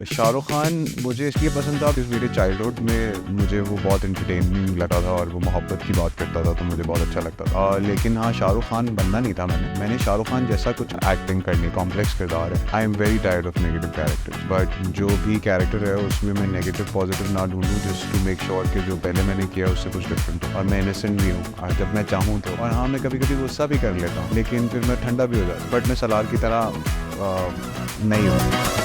शाहरुख खान मुझे इसलिए पसंद था क्योंकि मेरे चाइल्डहुड में मुझे वो बहुत एंटरटेनिंग लगा था और वो मोहब्बत की बात करता था तो मुझे बहुत अच्छा लगता था। लेकिन हाँ, शाहरुख खान बनना नहीं था मैंने शाहरुख खान जैसा कुछ एक्टिंग करनी, कॉम्प्लेक्स किरदार है। I am very tired of negative characters, but जो भी कैरेक्टर है उसमें मैं नेगेटिव पॉजिटिव ना ढूंढूँ, जस्ट टू मेक श्योर कि जो पहले मैंने किया उससे कुछ डिफरेंट हो। और मैं इनोसेंट भी हूँ जब मैं चाहूँ तो। और हाँ, मैं कभी कभी गुस्सा भी कर लेता हूँ, लेकिन फिर मैं ठंडा भी हो जाता हूँ। बट मैं सलार की तरह नहीं हूँ।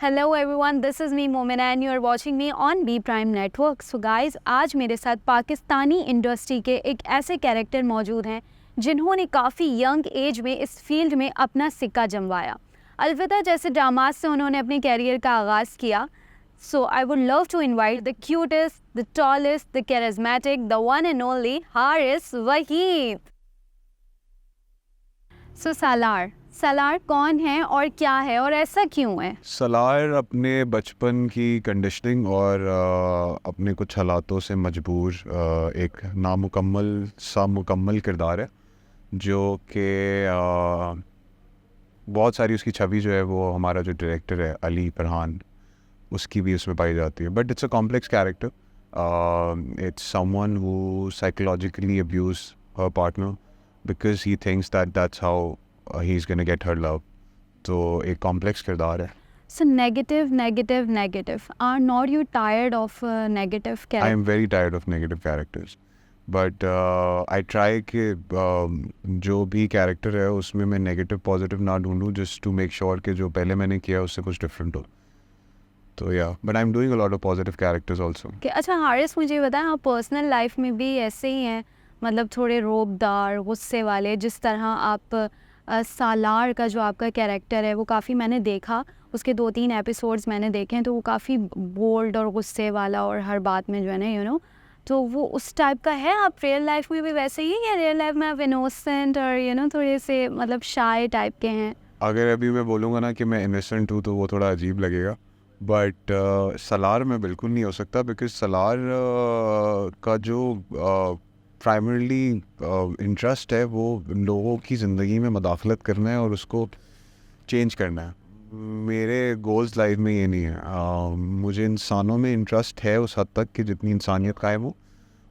Hello everyone, this is me Momina and you are watching me on B Prime Network. So guys, आज मेरे साथ पाकिस्तानी इंडस्ट्री के एक ऐसे कैरेक्टर मौजूद हैं जिन्होंने काफ़ी यंग एज में इस फील्ड में अपना सिक्का जमवाया। अलविदा जैसे ड्रामास से उन्होंने अपने कैरियर का आगाज़ किया। So I would love to invite the cutest, the tallest, the charismatic, the one and only Haris Waheed. So Salaar कौन है और क्या है और ऐसा क्यों है? सलार अपने बचपन की कंडीशनिंग और अपने कुछ हालातों से मजबूर एक मुकम्मल किरदार है, जो कि बहुत सारी उसकी छवि जो है वो हमारा जो डायरेक्टर है अली फरहान, उसकी भी उसमें पाई जाती है। But it's a complex character. It's someone who psychologically abuse her partner because he thinks that's how he is gonna get her love. तो एक कॉम्प्लेक्स किरदार है। So negative. Are not you tired of negative I am character? very tired of negative characters. But I try कि जो भी character है उसमें मैं नेगेटिव पॉजिटिव ना ढूंढूं, जस्ट टू मेक श्योर कि जो पहले मैंने किया उससे कुछ डिफरेंट हो। तो या but I am doing a lot of positive characters also. कि अच्छा हारिस, मुझे बताएं, आप पर्सनल लाइफ में भी ऐसे ही हैं? मतलब थोड़े रोबदार, गुस्से वाले, जिस तरह आप सालार का जो आपका कैरेक्टर है वो काफ़ी मैंने देखा, उसके 2-3 एपिसोड्स मैंने देखे हैं, तो वो काफ़ी बोल्ड और गुस्से वाला और हर बात में जो है ना तो वो उस टाइप का है। आप रियल लाइफ में भी वैसे ही हैं या रियल लाइफ में आप इनोसेंट और थोड़े से मतलब शाय टाइप के हैं? अगर अभी मैं बोलूँगा ना कि मैं इनोसेंट हूँ तो वो थोड़ा अजीब लगेगा, बट सलार में बिल्कुल नहीं हो सकता, बिकॉज सलार का जो प्राइमरली इंटरेस्ट है वो लोगों की ज़िंदगी में मदाखलत करना है और उसको चेंज करना है। मेरे गोल्स लाइफ में ये नहीं है। मुझे इंसानों में इंटरेस्ट है उस हद तक कि जितनी इंसानियत का है वो,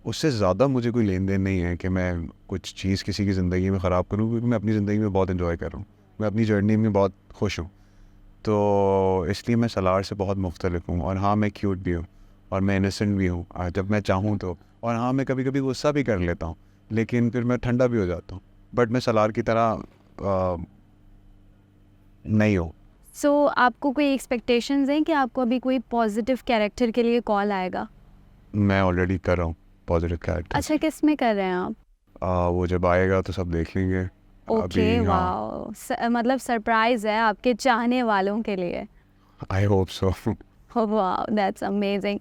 उससे ज़्यादा मुझे कोई लेन देन नहीं है कि मैं कुछ चीज़ किसी की ज़िंदगी में ख़राब करूँ, क्योंकि मैं अपनी ज़िंदगी में बहुत इन्जॉय कर रहा हूँ, मैं अपनी जर्नी में बहुत खुश हूँ। तो इसलिए मैं सलार से बहुत मुख्तलिफ हूँ। और हाँ, मैं क्यूट भी हूँ और मैं इनोसेंट भी हूँ जब मैं चाहूँ तो। और हाँ, मैं कभी कभी गुस्सा भी कर लेता हूँ, लेकिन फिर मैं ठंडा भी हो जाता हूँ। बट मैं सलार की तरह नहीं हूँ। सो आपको कोई एक्सपेक्टेशंस हैं कि आपको अभी कोई पॉजिटिव कैरेक्टर के लिए कॉल आएगा? मैं ऑलरेडी कर रहा हूँ पॉजिटिव कैरेक्टर। अच्छा, किस में कर रहे हैं आप? वो जब आएगा तो सब देख लेंगे। ओके, अभी हाँ, वाओ, मतलब सरप्राइज है आपके चाहने वालों के लिए। I hope so. Wow, that's amazing.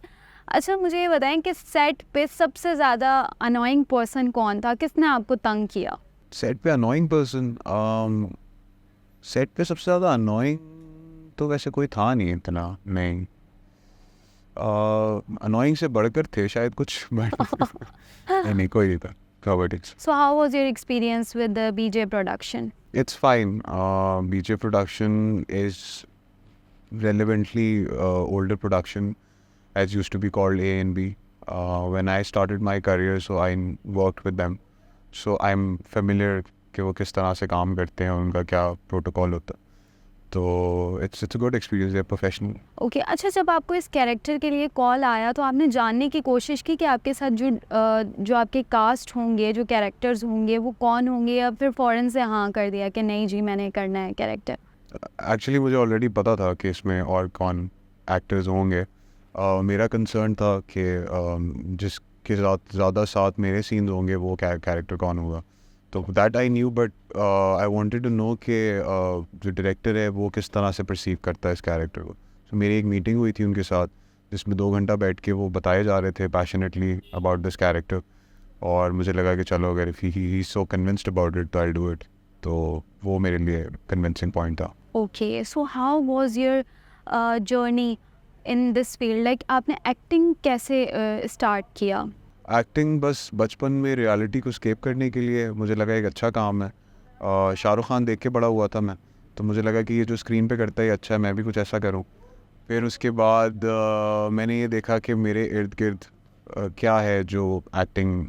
अच्छा, मुझे ये बताएं कि सेट पे सबसे ज़्यादा अनोइंग पर्सन कौन था? किसने आपको तंग किया? सेट पे अनोइंग पर्सन, सेट पे सबसे ज़्यादा अनोइंग तो वैसे कोई था नहीं इतना, नहीं। अनोइंग से बढ़कर थे शायद कुछ, बट नहीं कोई नहीं था। Covered it's so how was your experience with the BJ production? It's fine. BJ production is relevantly older production, as used to be called A&B. When I started my career, so I worked with them, so I'm familiar कि वो किस तरह से काम करते हैं, उनका क्या प्रोटोकॉल होता है। तो it's a good experience, they are professional. Okay, अच्छा, जब आपको इस कैरेक्टर के लिए कॉल आया तो आपने जानने की कोशिश की कि आपके साथ जो आपके कास्ट होंगे, जो कैरेक्टर्स होंगे, वो कौन होंगे, या फिर फ़ौरन से हाँ कर दिया कि नहीं जी मैंने करना है कैरेक्टर? एक्चुअली मुझे ऑलरेडी पता था कि इसमें और कौन एक्टर्स होंगे। मेरा कंसर्न था कि जिसके साथ ज़्यादा साथ मेरे सीन्स होंगे वो कैरेक्टर कौन होगा। तो that I knew, but I wanted to know कि जो डायरेक्टर है वो किस तरह से परसीव करता है इस कैरेक्टर को। तो मेरी एक मीटिंग हुई थी उनके साथ, जिसमें 2 घंटा बैठ के वो बताए जा रहे थे पैशनेटली अबाउट दिस कैरेक्टर। और मुझे लगा कि चलो, अगर ही सो कन्विंस्ड अबाउट इट तो आई डू इट। तो वो मेरे लिए कन्विंसिंग पॉइंट था। Okay, so how was your journey in this field? Like आपने एक्टिंग कैसे स्टार्ट किया? एक्टिंग बस बचपन में रियलिटी को स्केप करने के लिए मुझे लगा एक अच्छा काम है। शाहरुख खान देख के बड़ा हुआ था मैं, तो मुझे लगा कि ये जो स्क्रीन पे करता है ये अच्छा है, मैं भी कुछ ऐसा करूं। फिर उसके बाद मैंने ये देखा कि मेरे इर्द गिर्द क्या है जो एक्टिंग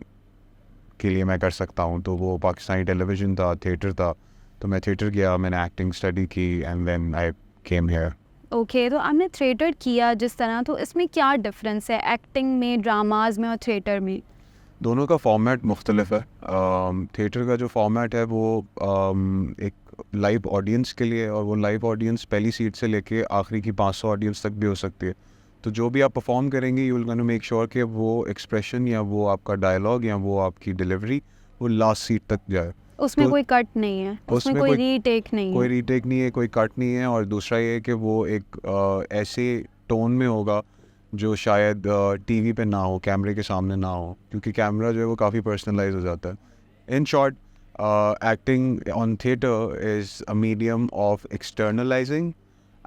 के लिए मैं कर सकता हूँ, तो वो पाकिस्तानी टेलीविज़न था, थिएटर था। तो मैं थिएटर गया, मैंने एक्टिंग स्टडी की and then I came here. Okay, तो आपने थिएटर किया जिस तरह, तो इसमें क्या डिफरेंस है एक्टिंग में, ड्रामाज में और थिएटर में? दोनों का फॉर्मेट मुख्तलिफ है। थिएटर का जो फॉर्मेट है वो एक लाइव ऑडियंस के लिए, और वो लाइव ऑडियंस पहली सीट से लेके आखिरी की 500 ऑडियंस तक भी हो सकती है। तो जो भी आप परफॉर्म करेंगे you will gonna make sure कि वो एक्सप्रेशन या वो आपका डायलॉग या वो आपकी डिलीवरी वो लास्ट सीट तक जाए। उसमें तो कोई कट नहीं है, उसमें कोई रीटेक नहीं कोई है? रीटेक नहीं है, कोई कट नहीं है। और दूसरा ये है कि वो एक ऐसे टोन में होगा जो शायद टीवी पे ना हो, कैमरे के सामने ना हो, क्योंकि कैमरा जो है वो काफ़ी पर्सनलाइज हो जाता है। In short, acting on theatre is a medium of externalizing,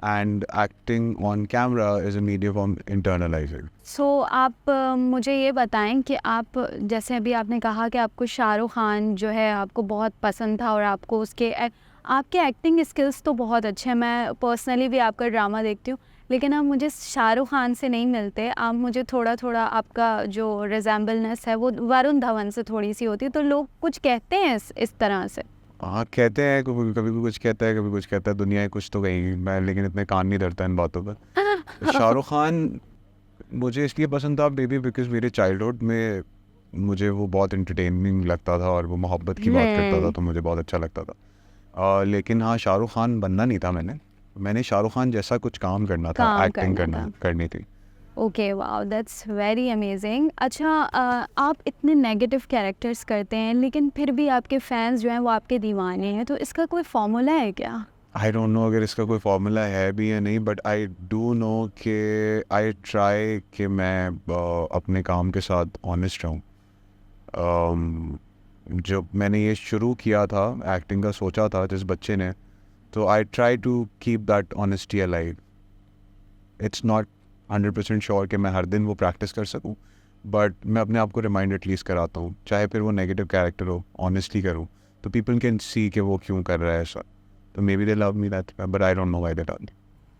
and acting on camera is a medium of internalizing. सो आप मुझे ये बताएं कि आप, जैसे अभी आपने कहा कि आपको शाहरुख खान जो है आपको बहुत पसंद था और आपको उसके आपके एक्टिंग स्किल्स तो बहुत अच्छे हैं, मैं पर्सनली भी आपका ड्रामा देखती हूँ, लेकिन आप मुझे शाहरुख खान से नहीं मिलते। आप मुझे थोड़ा थोड़ा आपका जो रिजेंबलनेस है वो वरुण धवन से थोड़ी सी होती है, तो लोग कुछ कहते हैं इस तरह से। हाँ, कहते हैं, कभी कभी कुछ कहता है, कभी कुछ कहता है, दुनिया कुछ तो कहेगी, मैं लेकिन इतने कान नहीं धरता इन बातों पर। शाहरुख खान मुझे इसलिए पसंद था बेबी बिकॉज मेरे चाइल्डहुड में मुझे वो बहुत इंटरटेनिंग लगता था और वो मोहब्बत की बात करता था, तो मुझे बहुत अच्छा लगता था। लेकिन हाँ, शाहरुख खान बनना नहीं था मैंने शाहरुख खान जैसा कुछ काम करना था, एक्टिंग करनी थी। Okay, wow, that's very amazing. अच्छा, आप इतने नेगेटिव कैरेक्टर्स करते हैं लेकिन फिर भी आपके फैंस जो हैं वो आपके दीवाने हैं, तो इसका कोई फॉर्मूला है क्या? आई डोंट नो अगर इसका कोई फार्मूला है भी या नहीं, बट आई डू नो कि आई ट्राई कि मैं अपने काम के साथ ऑनेस्ट रहूँ। जब मैंने ये शुरू किया था, एक्टिंग का सोचा था जिस बच्चे ने, तो I try to keep that honesty alive. It's not 100% sure कि मैं हर दिन वो प्रैक्टिस कर सकूं, बट मैं अपने आप को रिमाइंड एटलीस्ट कराता हूँ, चाहे फिर वो नेगेटिव कैरेक्टर हो, ऑनेस्टली करूँ तो पीपल कैन सी कि वो क्यों कर रहा है ऐसा। तो may be they love me that, but I don't know why they do.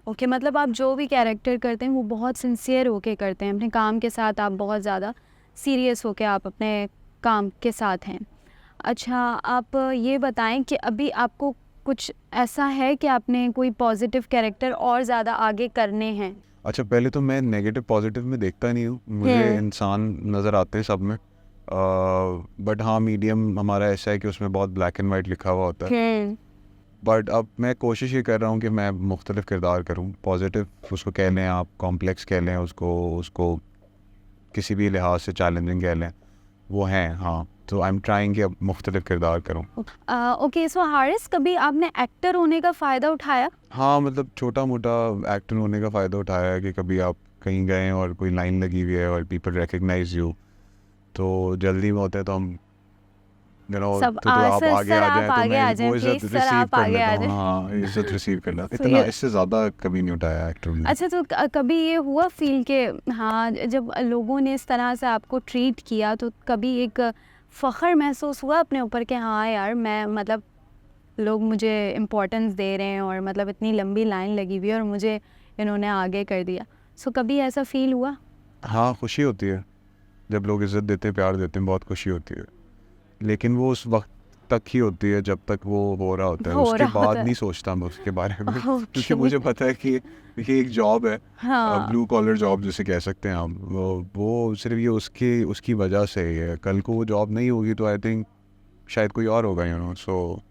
Okay, मतलब आप जो भी कैरेक्टर करते हैं वो बहुत सिंसियर होके करते हैं, अपने काम के साथ आप बहुत ज़्यादा सीरियस होके आप अपने काम के साथ हैं। अच्छा, आप ये बताएं कि अभी आपको कुछ ऐसा है कि आपने कोई पॉजिटिव कैरेक्टर और ज़्यादा आगे करने हैं? अच्छा, पहले तो मैं नेगेटिव पॉजिटिव में देखता नहीं हूँ, मुझे इंसान नज़र आते हैं सब में, बट हाँ, मीडियम हमारा ऐसा है कि उसमें बहुत ब्लैक एंड वाइट लिखा हुआ होता है। बट अब मैं कोशिश ये कर रहा हूँ कि मैं मुख्तलिफ किरदार करूँ। पॉजिटिव उसको कह लें आप, कॉम्प्लेक्स कह लें उसको किसी भी लिहाज से चैलेंजिंग कह लें, वो हैं। हाँ, तो आई एम ट्राइंग कि अब मुख्तलिफ किरदार करूँ। ओके, सो हारिस, कभी आपने एक्टर होने का फ़ायदा उठाया? हाँ, मतलब छोटा मोटा एक्टर होने का फ़ायदा उठाया है कि कभी आप कहीं गए और कोई लाइन लगी हुई है और पीपल रिकग्नाइज यू, तो जल्दी में होते हैं तो हम सब तो आप आगे आ जाएं तो मैं वो प्लीज इज्जत सर, रिसीव आप कर आगे लेता आ हूँ। जाएं। हाँ, इज्जत रिसीव कर लेता, So इतना ये- इससे ज़्यादा कभी नहीं उठाया एक्टर में। अच्छा, तो कभी ये हुआ फील के, हाँ, जब लोगों ने इस तरह से आपको ट्रीट किया तो कभी एक फ़ख्र महसूस हुआ अपने ऊपर कि हाँ यार, मैं मतलब लोग मुझे इम्पोर्टेंस दे रहे हैं और मतलब इतनी लंबी लाइन लगी हुई है और मुझे इन्होंने आगे कर दिया? सो कभी ऐसा फील हुआ? हाँ, खुशी होती है जब लोग इज्जत देते हैं, प्यार देते हैं, बहुत खुशी होती है, लेकिन वो उस वक्त तक ही होती है जब तक वो हो रहा होता है। उसके बाद नहीं सोचता मैं उसके बारे में, क्योंकि मुझे पता है कि ये एक जॉब है, हाँ। ब्लू कॉलर जॉब जिसे कह सकते हैं हम। वो सिर्फ ये उसकी वजह से ही है। कल को वो जॉब नहीं होगी तो आई थिंक शायद कोई और होगा, सो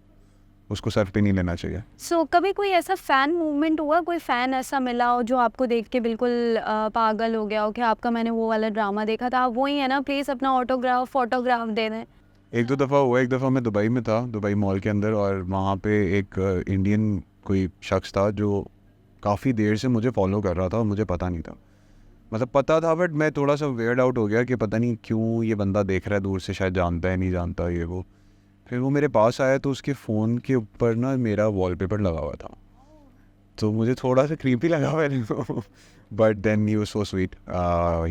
उसको सर पे नहीं लेना चाहिए। सो कभी कोई ऐसा फ़ैन मूवमेंट हुआ, कोई फ़ैन ऐसा मिला हो जो आपको देख के बिल्कुल पागल हो गया हो कि आपका मैंने वो वाला ड्रामा देखा था, आप वही है ना, प्लीज़ अपना फोटोग्राफ दे दें? एक दो दफ़ा हुआ। एक दफ़ा मैं दुबई में था, दुबई मॉल के अंदर, और वहाँ पे एक इंडियन कोई शख्स था जो काफ़ी देर से मुझे फॉलो कर रहा था और मुझे पता नहीं था। मतलब पता था बट मैं थोड़ा सा वेयर्ड आउट हो गया कि पता नहीं क्यों ये बंदा देख रहा है दूर से, शायद जानता है नहीं जानता ये वो। फिर वो मेरे पास आया तो उसके फ़ोन के ऊपर ना मेरा वॉलपेपर लगा हुआ था, तो मुझे थोड़ा सा creepy लगा पहले तो, but then he was so sweet.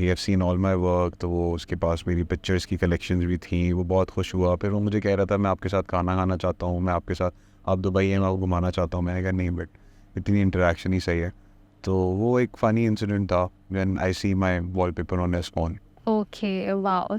He have seen all my work, तो वो उसके पास मेरी pictures की collections भी थी, वो बहुत खुश हुआ. फिर वो मुझे कह रहा था मैं आपके साथ खाना खाना चाहता हूँ, मैं आपके साथ, आप दुबई हैं, मैं आपको घुमाना चाहता हूँ. मैंने कहा नहीं बट इतनी इंटरेक्शन ही सही है. तो वो एक फ़नी इंसिडेंट था when I see my wallpaper on his phone. Okay, wow,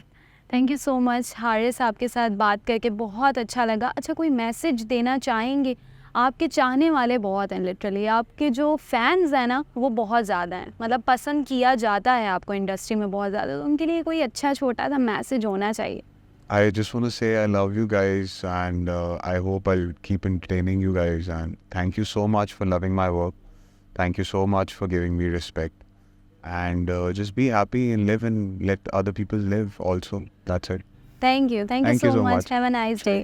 thank you so much Haris, आपके साथ बात करके बहुत अच्छा लगा. अच्छा, कोई मैसेज देना चाहेंगे? आपके चाहने वाले बहुत हैं, लिटरली आपके जो फैंस हैं ना वो बहुत ज़्यादा हैं, मतलब पसंद किया जाता है आपको इंडस्ट्री में बहुत ज़्यादा, तो उनके लिए कोई अच्छा छोटा सा मैसेज होना चाहिए. I just want to say I love you guys and I hope I'll keep entertaining you guys and thank you so much for loving my work. Thank you so much for giving me respect and just be happy and live and let other people live also. That's it. Thank you Thank you so so much, much. Have a nice day.